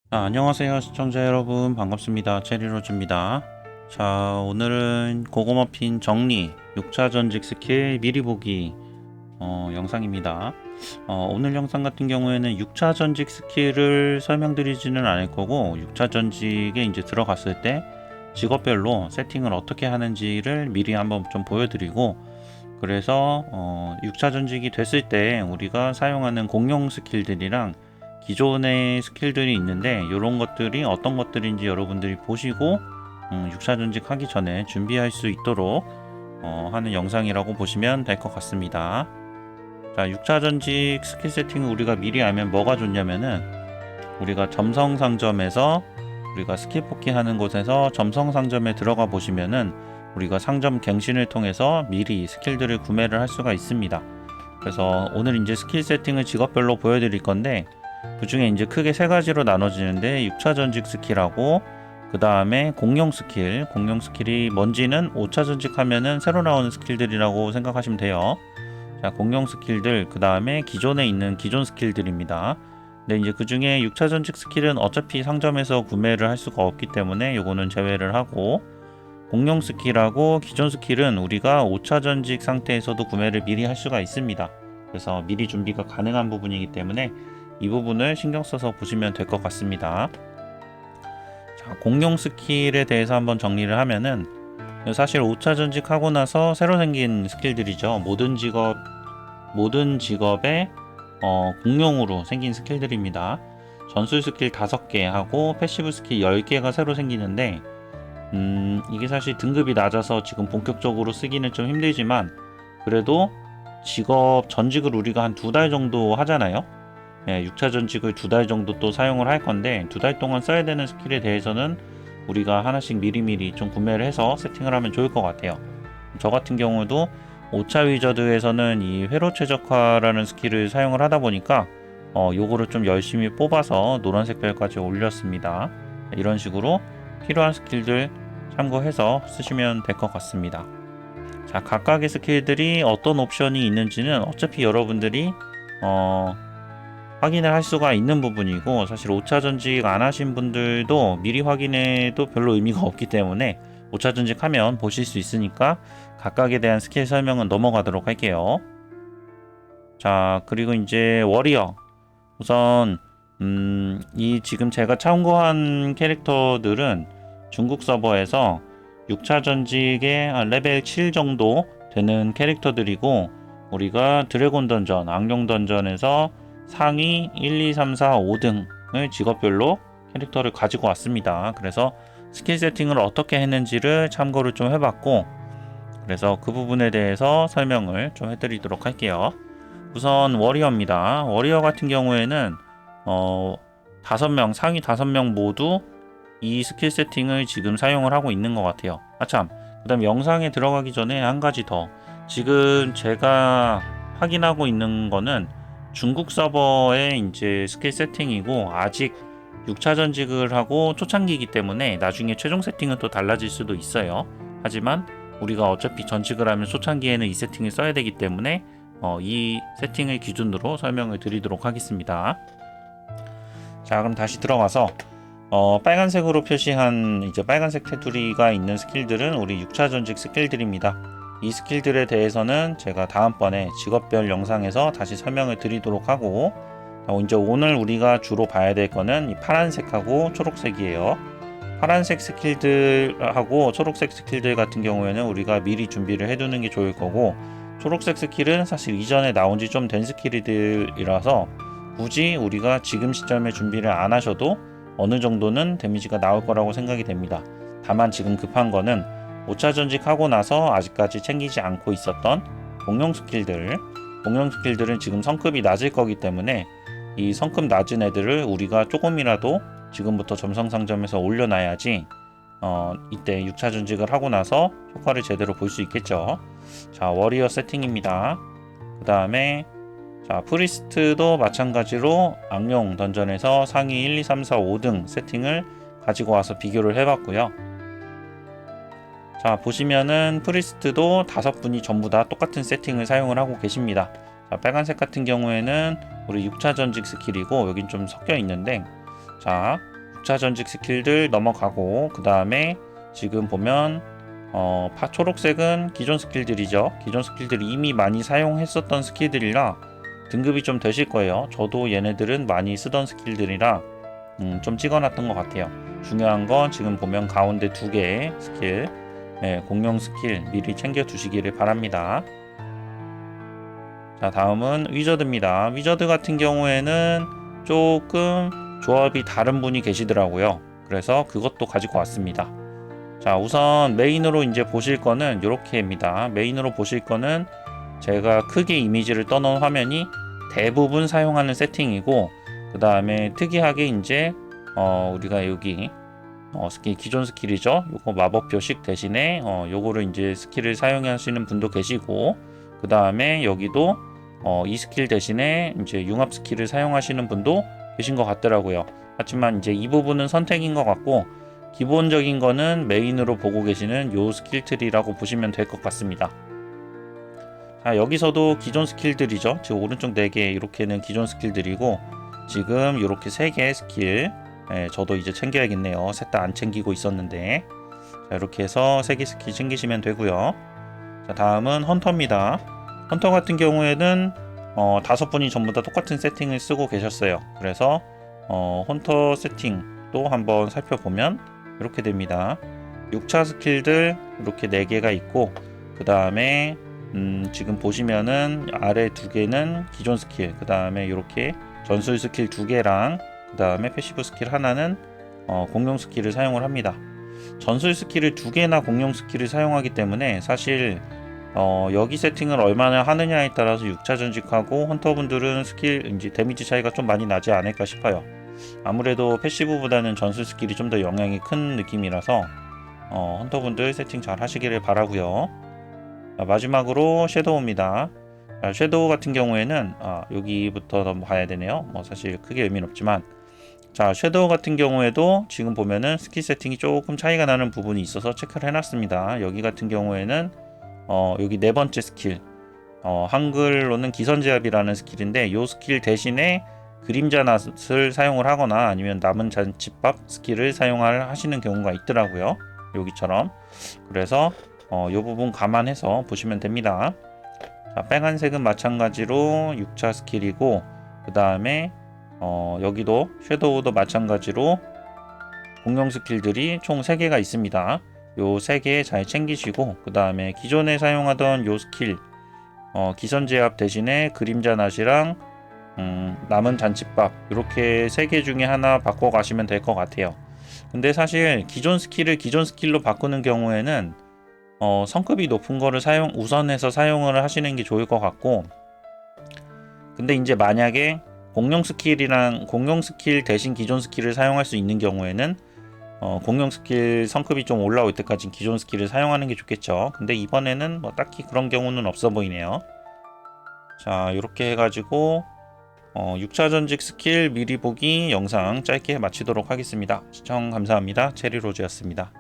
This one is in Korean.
안녕하세요 시청자 여러분, 반갑습니다. 체리로즈입니다. 자, 오늘은 고구마핀 정리 6차 전직 스킬 미리 보기 영상입니다. 오늘 영상 같은 경우에는 6차 전직 스킬을 설명드리지는 않을 거고, 6차 전직에 이제 들어갔을 때 직업별로 세팅을 어떻게 하는지를 미리 한번 좀 보여드리고, 그래서 6차 전직이 됐을 때 우리가 사용하는 공용 스킬들이랑 기존의 스킬들이 있는데, 이런 것들이 어떤 것들인지 여러분들이 보시고 6차 전직 하기 전에 준비할 수 있도록 하는 영상이라고 보시면 될 것 같습니다. 자, 6차 전직 스킬 세팅을 우리가 미리 알면 뭐가 좋냐면은, 우리가 점성 상점에서 우리가 스킬 뽑기 하는 곳에서 점성 상점에 들어가 보시면은 우리가 상점 갱신을 통해서 미리 스킬들을 구매를 할 수가 있습니다. 그래서 오늘 이제 스킬 세팅을 직업별로 보여드릴 건데, 그 중에 이제 크게 세 가지로 나눠지는데, 6차 전직 스킬하고 그 다음에 공룡 스킬이 뭔지는 5차 전직 하면은 새로 나오는 스킬들이라고 생각하시면 돼요. 자, 공룡 스킬들, 그 다음에 기존에 있는 기존 스킬들입니다. 근데 이제 그 중에 6차 전직 스킬은 어차피 상점에서 구매를 할 수가 없기 때문에 요거는 제외를 하고, 공룡 스킬하고 기존 스킬은 우리가 5차 전직 상태에서도 구매를 미리 할 수가 있습니다. 그래서 미리 준비가 가능한 부분이기 때문에 이 부분을 신경 써서 보시면 될 것 같습니다. 자, 공룡 스킬에 대해서 한번 정리를 하면은, 사실 5차 전직 하고 나서 새로 생긴 스킬들이죠. 모든 직업의 공룡으로 생긴 스킬들입니다. 전술 스킬 5개 하고 패시브 스킬 10개가 새로 생기는데, 이게 사실 등급이 낮아서 지금 본격적으로 쓰기는 좀 힘들지만, 그래도 전직을 우리가 한 2달 정도 하잖아요. 6차 전직을 2달 정도 또 사용을 할 건데, 2달 동안 써야 되는 스킬에 대해서는 우리가 하나씩 미리미리 좀 구매를 해서 세팅을 하면 좋을 것 같아요. 저 같은 경우도 5차 위저드에서는 이 회로 최적화라는 스킬을 사용을 하다 보니까 요거를 좀 열심히 뽑아서 노란색 별까지 올렸습니다. 이런 식으로 필요한 스킬들 참고해서 쓰시면 될 것 같습니다. 자, 각각의 스킬들이 어떤 옵션이 있는지는 어차피 여러분들이 확인을 할 수가 있는 부분이고, 사실 5차 전직 안 하신 분들도 미리 확인해도 별로 의미가 없기 때문에 5차 전직 하면 보실 수 있으니까 각각에 대한 스킬 설명은 넘어가도록 할게요. 자, 그리고 이제 워리어. 우선 이 지금 제가 참고한 캐릭터들은 중국 서버에서 6차 전직의 레벨 7 정도 되는 캐릭터들이고, 우리가 드래곤 던전, 악령 던전에서 상위 1, 2, 3, 4, 5등을 직업별로 캐릭터를 가지고 왔습니다. 그래서 스킬 세팅을 어떻게 했는지를 참고를 좀 해봤고, 그래서 그 부분에 대해서 설명을 좀 해드리도록 할게요. 우선 워리어입니다. 워리어 같은 경우에는 5명, 상위 5명 모두 이 스킬 세팅을 지금 사용을 하고 있는 것 같아요. 아참, 그 다음 영상에 들어가기 전에 한 가지 더. 지금 제가 확인하고 있는 거는 중국 서버의 이제 스킬 세팅이고, 아직 6차 전직을 하고 초창기이기 때문에 나중에 최종 세팅은 또 달라질 수도 있어요. 하지만 우리가 어차피 전직을 하면 초창기에는 이 세팅을 써야 되기 때문에 이 세팅을 기준으로 설명을 드리도록 하겠습니다. 자, 그럼 다시 들어가서 빨간색으로 표시한 이제 빨간색 테두리가 있는 스킬들은 우리 6차 전직 스킬들입니다. 이 스킬들에 대해서는 제가 다음번에 직업별 영상에서 다시 설명을 드리도록 하고, 이제 오늘 우리가 주로 봐야 될 거는 이 파란색하고 초록색이에요. 파란색 스킬들하고 초록색 스킬들 같은 경우에는 우리가 미리 준비를 해두는 게 좋을 거고, 초록색 스킬은 사실 이전에 나온 지 좀 된 스킬들이라서 굳이 우리가 지금 시점에 준비를 안 하셔도 어느 정도는 데미지가 나올 거라고 생각이 됩니다. 다만 지금 급한 거는 5차 전직하고 나서 아직까지 챙기지 않고 있었던 공룡 스킬들은 지금 성급이 낮을 거기 때문에 이 성급 낮은 애들을 우리가 조금이라도 지금부터 점성상점에서 올려놔야지 이때 6차 전직을 하고 나서 효과를 제대로 볼 수 있겠죠. 자, 워리어 세팅입니다. 그 다음에 자, 프리스트도 마찬가지로 악령 던전에서 상위 1, 2, 3, 4, 5등 세팅을 가지고 와서 비교를 해봤고요. 자, 보시면은 프리스트도 5분이 전부 다 똑같은 세팅을 사용을 하고 계십니다. 자, 빨간색 같은 경우에는 우리 6차 전직 스킬이고, 여긴 좀 섞여 있는데, 자, 5차 전직 스킬들 넘어가고, 그 다음에 지금 보면 초록색은 기존 스킬들이죠. 기존 스킬들이 이미 많이 사용했었던 스킬들이라 등급이 좀 되실 거예요. 저도 얘네들은 많이 쓰던 스킬들이라 좀 찍어놨던 것 같아요. 중요한 건 지금 보면 가운데 두 개의 스킬, 공룡 스킬 미리 챙겨 두시기를 바랍니다. 자, 다음은 위저드입니다. 위저드 같은 경우에는 조금 조합이 다른 분이 계시더라고요. 그래서 그것도 가지고 왔습니다. 자, 우선 메인으로 이제 보실 거는 이렇게입니다. 메인으로 보실 거는 제가 크게 이미지를 떠놓은 화면이 대부분 사용하는 세팅이고, 그 다음에 특이하게 이제 우리가 여기 스킬, 기존 스킬이죠. 요거 마법 표식 대신에 요거를 이제 스킬을 사용하시는 분도 계시고, 그 다음에 여기도 이 스킬 대신에 이제 융합 스킬을 사용하시는 분도 계신 것 같더라고요. 하지만 이제 이 부분은 선택인 것 같고, 기본적인 거는 메인으로 보고 계시는 요 스킬 트리라고 보시면 될 것 같습니다. 자, 여기서도 기존 스킬들이죠. 지금 오른쪽 4개 이렇게는 기존 스킬들이고, 지금 이렇게 3개의 스킬, 저도 이제 챙겨야겠네요. 셋 다 안 챙기고 있었는데. 자, 이렇게 해서 3개 스킬 챙기시면 되고요. 자, 다음은 헌터입니다. 헌터 같은 경우에는 5분이 전부 다 똑같은 세팅을 쓰고 계셨어요. 그래서 헌터 세팅도 한번 살펴보면 이렇게 됩니다. 6차 스킬들 이렇게 4개가 있고, 그 다음에 지금 보시면은 아래 2개는 기존 스킬, 그 다음에 이렇게 전술 스킬 2개랑 그 다음에 패시브 스킬 하나는 공룡 스킬을 사용을 합니다. 전술 스킬을 2개나 공룡 스킬을 사용하기 때문에 사실 여기 세팅을 얼마나 하느냐에 따라서 6차 전직하고 헌터분들은 스킬 이제 데미지 차이가 좀 많이 나지 않을까 싶어요. 아무래도 패시브보다는 전술 스킬이 좀 더 영향이 큰 느낌이라서 헌터분들 세팅 잘 하시기를 바라고요. 자, 마지막으로 섀도우입니다. 자, 섀도우 같은 경우에는 여기부터 한번 봐야 되네요. 뭐 사실 크게 의미는 없지만, 자, 섀도우 같은 경우에도 지금 보면은 스킬 세팅이 조금 차이가 나는 부분이 있어서 체크를 해놨습니다. 여기 같은 경우에는 여기 4번째 스킬, 한글로는 기선제압이라는 스킬인데, 이 스킬 대신에 그림자 낫을 사용을 하거나 아니면 남은 잔치밥 스킬을 하시는 경우가 있더라고요. 여기처럼. 그래서 이 부분 감안해서 보시면 됩니다. 자, 빨간색은 마찬가지로 6차 스킬이고, 그 다음에 여기도 섀도우도 마찬가지로 공룡 스킬들이 총 3개가 있습니다. 요 3개 잘 챙기시고, 그 다음에 기존에 사용하던 요 스킬 기선제압 대신에 그림자 낫이랑 남은 잔치밥 이렇게 3개 중에 하나 바꿔 가시면 될 것 같아요. 근데 사실 기존 스킬을 기존 스킬로 바꾸는 경우에는 성급이 높은 거를 우선해서 사용을 하시는 게 좋을 것 같고, 근데 이제 만약에 공룡 스킬 대신 기존 스킬을 사용할 수 있는 경우에는 공룡 스킬 성급이 좀 올라올 때까지 기존 스킬을 사용하는 게 좋겠죠. 근데 이번에는 뭐 딱히 그런 경우는 없어 보이네요. 자, 이렇게 해가지고 6차 전직 스킬 미리 보기 영상 짧게 마치도록 하겠습니다. 시청 감사합니다. 체리로즈였습니다.